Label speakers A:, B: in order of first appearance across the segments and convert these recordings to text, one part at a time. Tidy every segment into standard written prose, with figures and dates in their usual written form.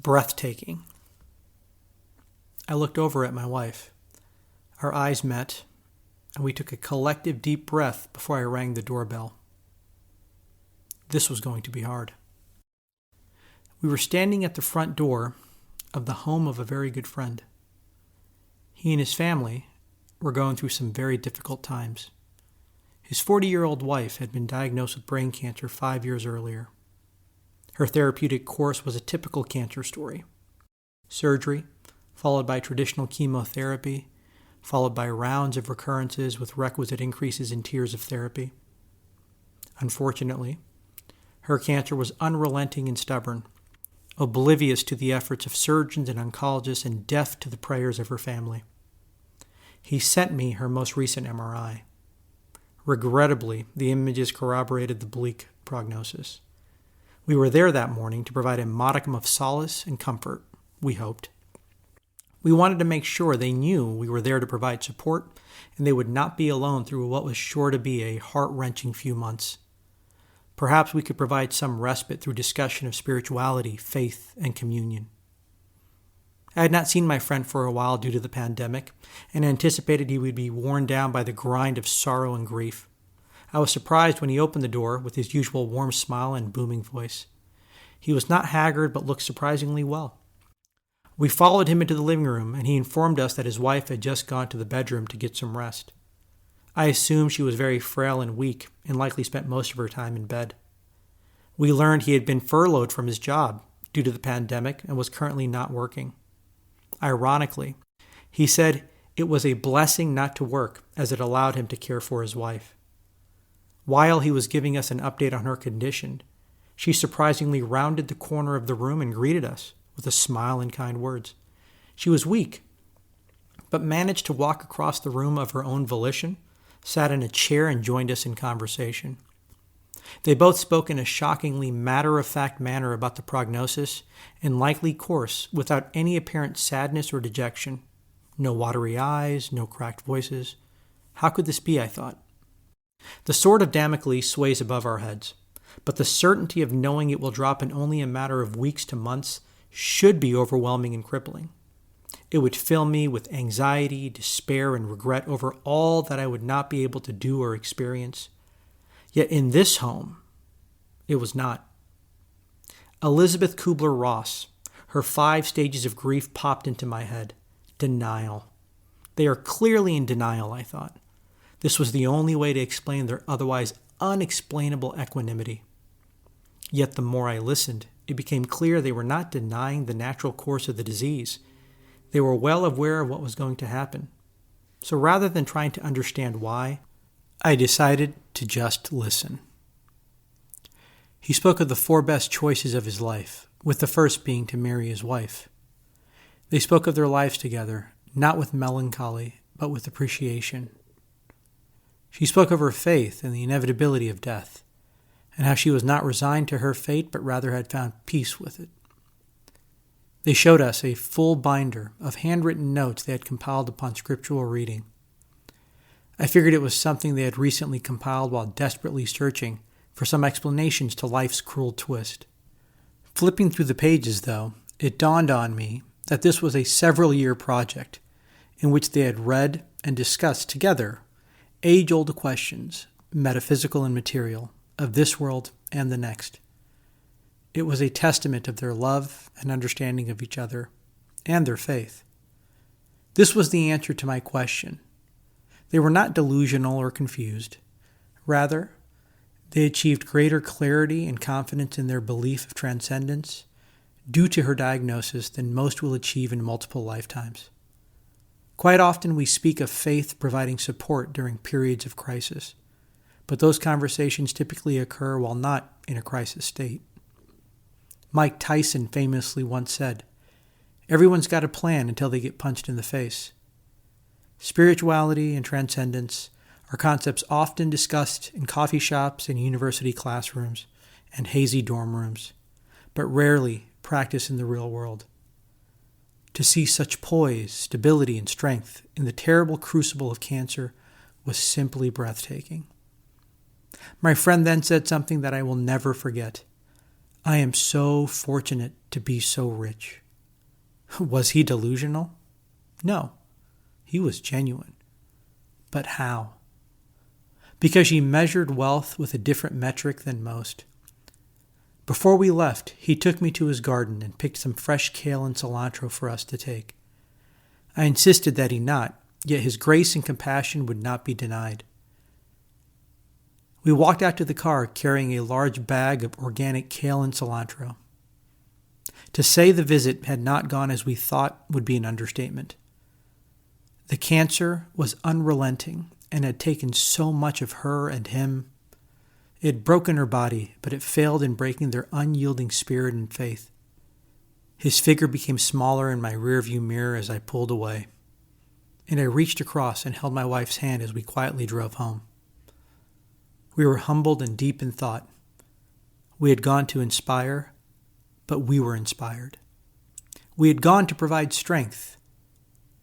A: Breathtaking. I looked over at my wife. Our eyes met, and we took a collective deep breath before I rang the doorbell. This was going to be hard. We were standing at the front door of the home of a very good friend. He and his family were going through some very difficult times. His 40-year-old wife had been diagnosed with brain cancer 5 years earlier. Her therapeutic course was a typical cancer story. Surgery, followed by traditional chemotherapy, followed by rounds of recurrences with requisite increases in tiers of therapy. Unfortunately, her cancer was unrelenting and stubborn, oblivious to the efforts of surgeons and oncologists and deaf to the prayers of her family. He sent me her most recent MRI. Regrettably, the images corroborated the bleak prognosis. We were there that morning to provide a modicum of solace and comfort, we hoped. We wanted to make sure they knew we were there to provide support and they would not be alone through what was sure to be a heart-wrenching few months. Perhaps we could provide some respite through discussion of spirituality, faith, and communion. I had not seen my friend for a while due to the pandemic and anticipated he would be worn down by the grind of sorrow and grief. I was surprised when he opened the door with his usual warm smile and booming voice. He was not haggard but looked surprisingly well. We followed him into the living room and he informed us that his wife had just gone to the bedroom to get some rest. I assumed she was very frail and weak and likely spent most of her time in bed. We learned he had been furloughed from his job due to the pandemic and was currently not working. Ironically, he said it was a blessing not to work as it allowed him to care for his wife. While he was giving us an update on her condition, she surprisingly rounded the corner of the room and greeted us with a smile and kind words. She was weak, but managed to walk across the room of her own volition, sat in a chair and joined us in conversation. They both spoke in a shockingly matter-of-fact manner about the prognosis and likely course without any apparent sadness or dejection. No watery eyes, no cracked voices. How could this be, I thought? The sword of Damocles sways above our heads, but the certainty of knowing it will drop in only a matter of weeks to months should be overwhelming and crippling. It would fill me with anxiety, despair, and regret over all that I would not be able to do or experience. Yet in this home, it was not. Elizabeth Kubler-Ross, her 5 stages of grief popped into my head. Denial. They are clearly in denial, I thought. This was the only way to explain their otherwise unexplainable equanimity. Yet the more I listened, it became clear they were not denying the natural course of the disease. They were well aware of what was going to happen. So rather than trying to understand why, I decided to just listen. He spoke of the 4 best choices of his life, with the first being to marry his wife. They spoke of their lives together, not with melancholy, but with appreciation. She spoke of her faith and the inevitability of death, and how she was not resigned to her fate, but rather had found peace with it. They showed us a full binder of handwritten notes they had compiled upon scriptural reading. I figured it was something they had recently compiled while desperately searching for some explanations to life's cruel twist. Flipping through the pages, though, it dawned on me that this was a several-year project in which they had read and discussed together age-old questions, metaphysical and material, of this world and the next. It was a testament of their love and understanding of each other and their faith. This was the answer to my question. They were not delusional or confused. Rather, they achieved greater clarity and confidence in their belief of transcendence due to her diagnosis than most will achieve in multiple lifetimes. Quite often we speak of faith providing support during periods of crisis, but those conversations typically occur while not in a crisis state. Mike Tyson famously once said, "Everyone's got a plan until they get punched in the face." Spirituality and transcendence are concepts often discussed in coffee shops and university classrooms and hazy dorm rooms, but rarely practiced in the real world. To see such poise, stability, and strength in the terrible crucible of cancer was simply breathtaking. My friend then said something that I will never forget. I am so fortunate to be so rich. Was he delusional? No, he was genuine. But how? Because he measured wealth with a different metric than most. Before we left, he took me to his garden and picked some fresh kale and cilantro for us to take. I insisted that he not, yet his grace and compassion would not be denied. We walked out to the car carrying a large bag of organic kale and cilantro. To say the visit had not gone as we thought would be an understatement. The cancer was unrelenting and had taken so much of her and him. It had broken her body, but it failed in breaking their unyielding spirit and faith. His figure became smaller in my rearview mirror as I pulled away, and I reached across and held my wife's hand as we quietly drove home. We were humbled and deep in thought. We had gone to inspire, but we were inspired. We had gone to provide strength,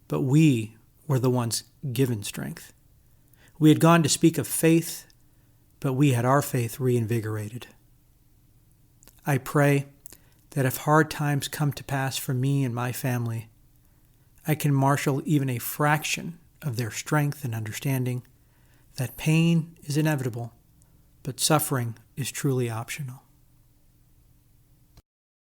A: but we were the ones given strength. We had gone to speak of faith, but we had our faith reinvigorated. I pray that if hard times come to pass for me and my family, I can marshal even a fraction of their strength and understanding that pain is inevitable, but suffering is truly optional.